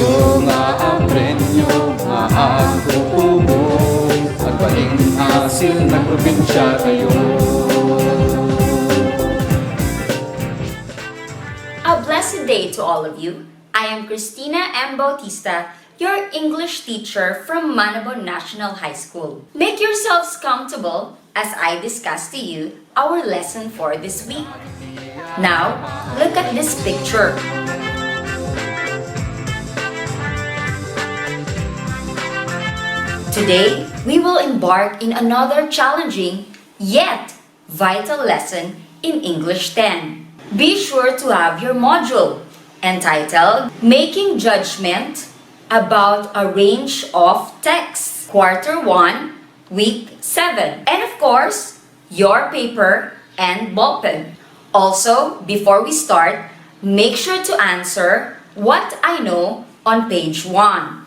kayo nga ang premyo nga ako pumo at paling asil na probinsya kayo. A blessed day to all of you. I am Kristina M. Bautista, your English teacher from Manabo National High School. Make yourselves comfortable as I discuss to you our lesson for this week. Now, look at this picture. Today, we will embark in another challenging yet vital lesson in English 10. Be sure to have your module entitled Making Judgment about a Range of Texts, Quarter 1, Week 7. And of course, your paper and ballpen. Also, before we start, make sure to answer what I know on page 1.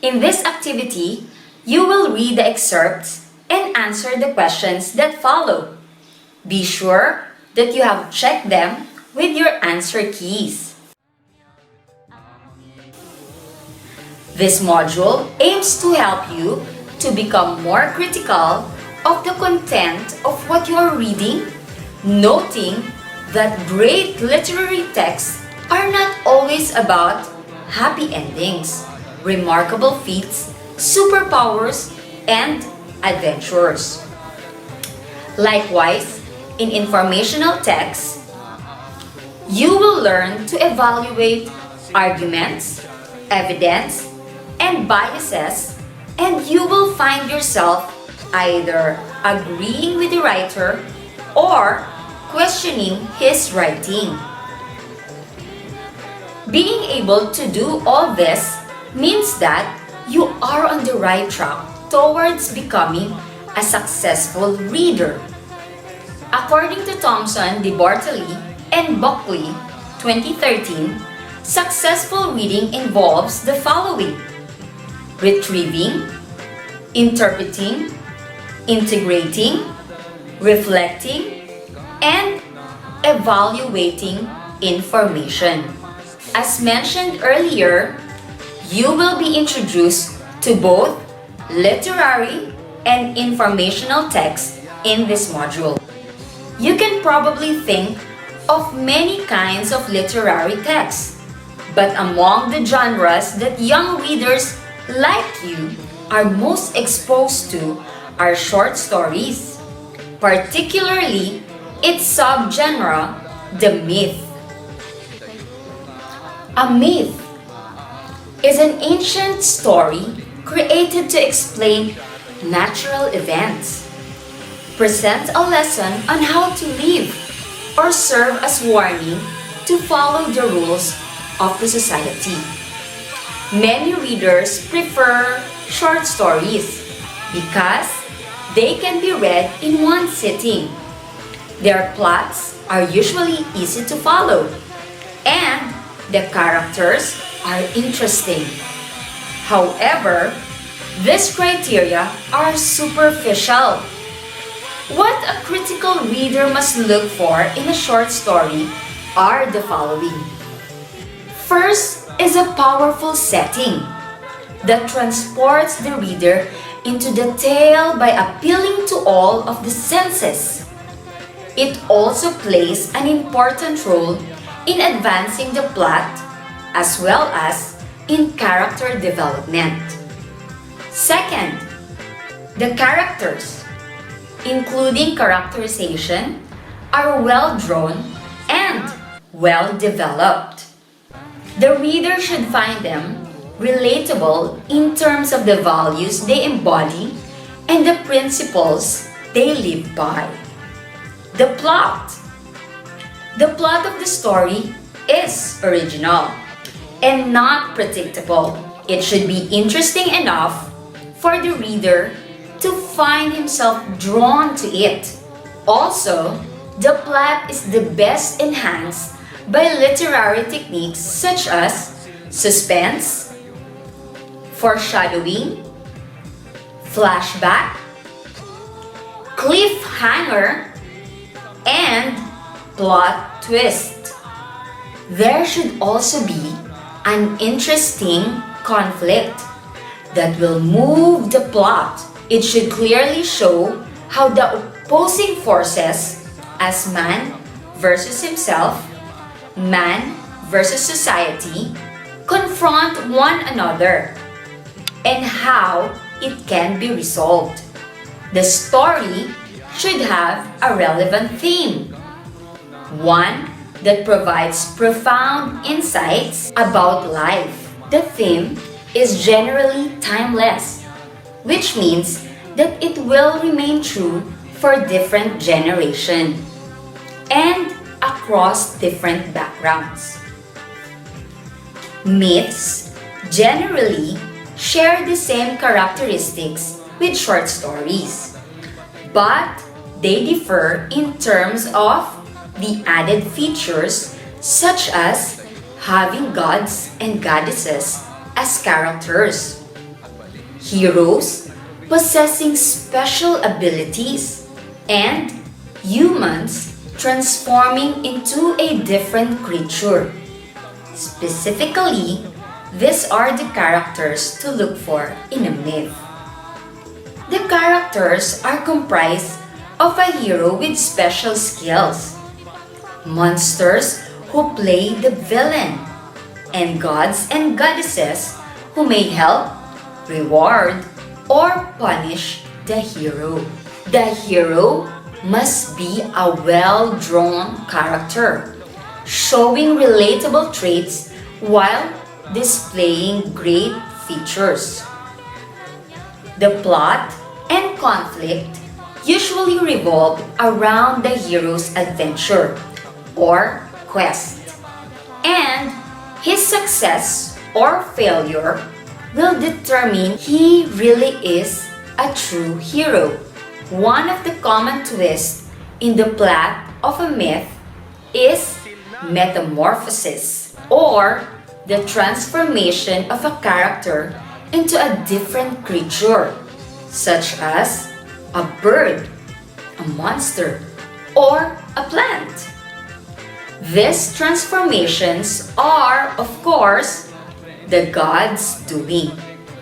In this activity, you will read the excerpts and answer the questions that follow. Be sure that you have checked them with your answer keys. This module aims to help you to become more critical of the content of what you are reading, noting that great literary texts are not always about happy endings, remarkable feats, superpowers, and adventures. Likewise, in informational texts, you will learn to evaluate arguments, evidence, and biases, and you will find yourself either agreeing with the writer or questioning his writing. Being able to do all this means that you are on the right track towards becoming a successful reader. According to Thompson, DeBartoli, and Buckley, 2013, successful reading involves the following: retrieving, interpreting, integrating, reflecting, and evaluating information. As mentioned earlier, you will be introduced to both literary and informational texts in this module. You can probably think of many kinds of literary texts, but among the genres that young readers like you are most exposed to are short stories, particularly its subgenre, the myth. A myth is an ancient story created to explain natural events, present a lesson on how to live, or serve as warning to follow the rules of the society. Many readers prefer short stories because they can be read in one sitting. Their plots are usually easy to follow, and the characters are interesting. However, these criteria are superficial. What a critical reader must look for in a short story are the following. First is a powerful setting that transports the reader into the tale by appealing to all of the senses. It also plays an important role in advancing the plot as well as in character development. Second, the characters, including characterization, are well drawn and well developed. The reader should find them relatable in terms of the values they embody and the principles they live by. The plot. The plot of the story is original and not predictable. It should be interesting enough for the reader to find himself drawn to it. Also, the plot is the best enhanced by literary techniques such as suspense, foreshadowing, flashback, cliffhanger, and plot twist. There should also be an interesting conflict that will move the plot. It should clearly show how the opposing forces, as man versus himself, man versus society, confront one another and how it can be resolved. The story should have a relevant theme, one that provides profound insights about life. The theme is generally timeless, which means that it will remain true for different generations and across different backgrounds. Myths generally share the same characteristics with short stories, but they differ in terms of the added features such as having gods and goddesses as characters, heroes possessing special abilities, and humans transforming into a different creature. Specifically, these are the characters to look for in a myth. The characters are comprised of a hero with special skills, monsters who play the villain, and gods and goddesses who may help, reward, or punish the hero. The hero must be a well-drawn character, showing relatable traits while displaying great features. The plot and conflict usually revolve around the hero's adventure or quest, and his success or failure will determine he really is a true hero. One of the common twists in the plot of a myth is metamorphosis, or the transformation of a character into a different creature, such as a bird, a monster, or a plant. These transformations are, of course, the gods' doing.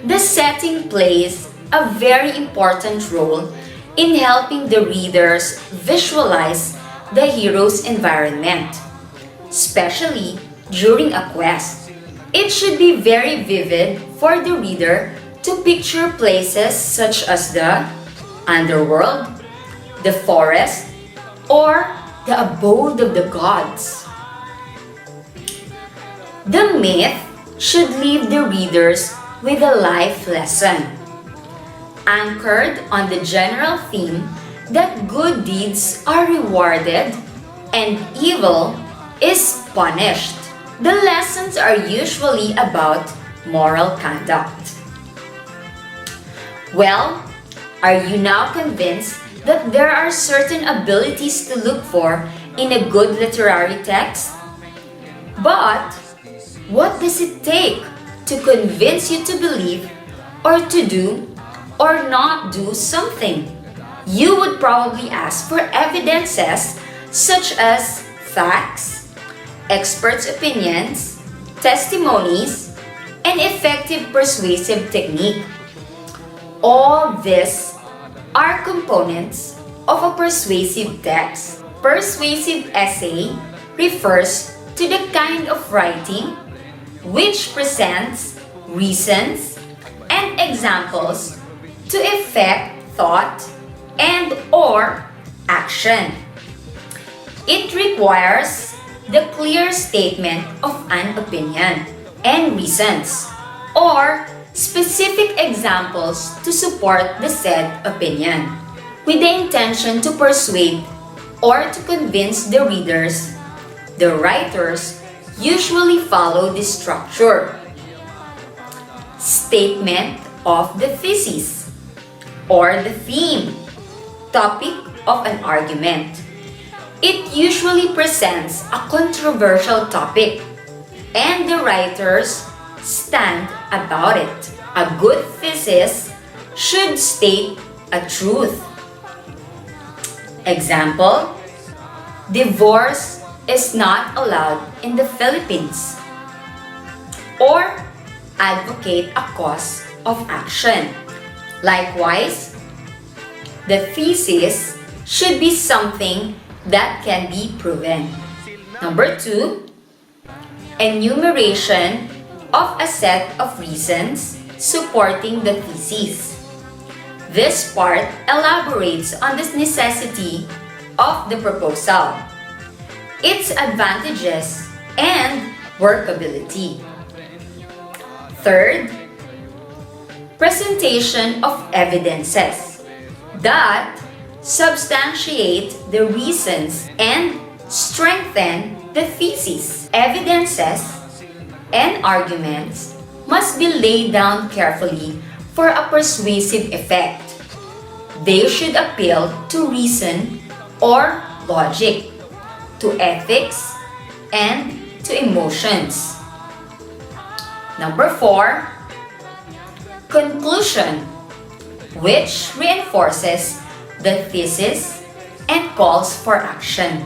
The setting plays a very important role in helping the readers visualize the hero's environment, especially during a quest. It should be very vivid for the reader to picture places such as the underworld, the forest, or the abode of the gods. The myth should leave the readers with a life lesson, anchored on the general theme that good deeds are rewarded and evil is punished. The lessons are usually about moral conduct. Well, are you now convinced that there are certain abilities to look for in a good literary text? But what does it take to convince you to believe or to do or not do something? You would probably ask for evidences such as facts, experts' opinions, testimonies, and effective persuasive technique. All these are components of a persuasive text. Persuasive essay refers to the kind of writing which presents reasons and examples to effect thought and or action. It requires the clear statement of an opinion and reasons, or specific examples to support the said opinion, with the intention to persuade or to convince the readers. The writers usually follow this structure. Statement of the thesis, or the theme, topic of an argument. It usually presents a controversial topic, and the writers stand about it. A good thesis should state a truth. Example: divorce is not allowed in the Philippines. or advocate a cause of action. Likewise, the thesis should be something that can be proven. Number 2, enumeration of a set of reasons supporting the thesis. This part elaborates on the necessity of the proposal, its advantages, and workability. Third, presentation of evidences that substantiate the reasons and strengthen the thesis. Evidences and arguments must be laid down carefully for a persuasive effect. They should appeal to reason or logic, to ethics, and to emotions. Number 4, conclusion, which reinforces the thesis and calls for action.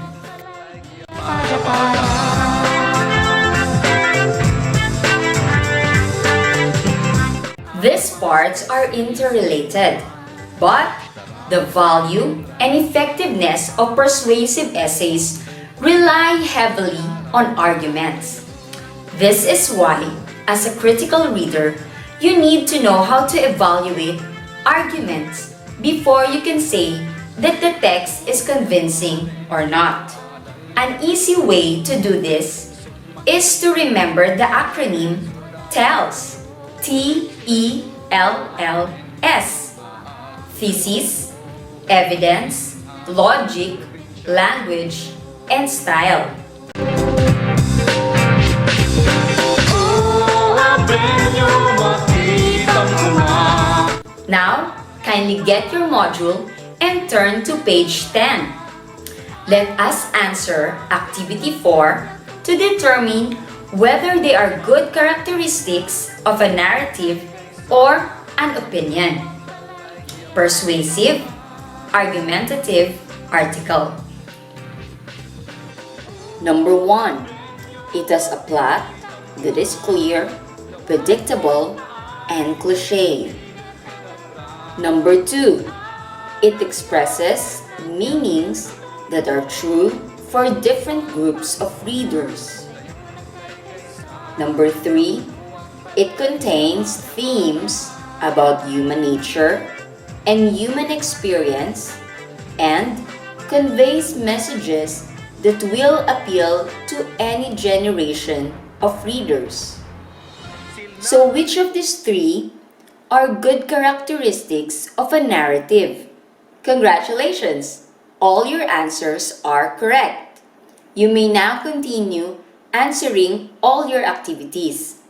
These parts are interrelated, but the value and effectiveness of persuasive essays rely heavily on arguments. This is why, as a critical reader, you need to know how to evaluate arguments before you can say that the text is convincing or not. An easy way to do this is to remember the acronym TELLS. TELLS. Thesis, evidence, logic, language, and style. Now, kindly get your module and turn to page 10. Let us answer Activity 4 to determine whether they are good characteristics of a narrative or an opinion. Persuasive, argumentative article. Number 1. It has a plot that is clear, predictable, and cliché. Number 2. It expresses meanings that are true for different groups of readers. Number 3. It contains themes about human nature and human experience and conveys messages that will appeal to any generation of readers. So which of these 3 are good characteristics of a narrative? Congratulations! All your answers are correct. You may now continue answering all your activities.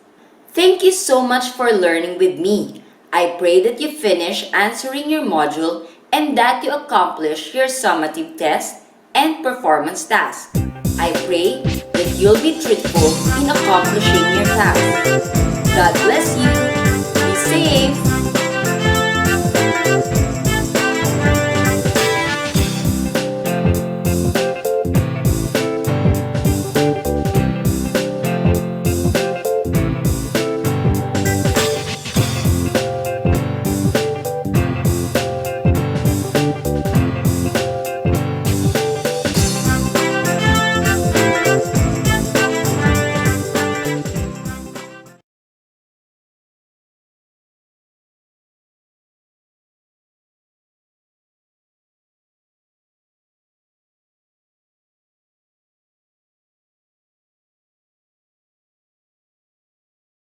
Thank you so much for learning with me. I pray that you finish answering your module and that you accomplish your summative test and performance task. I pray that you'll be truthful in accomplishing your task. God bless you. Be safe.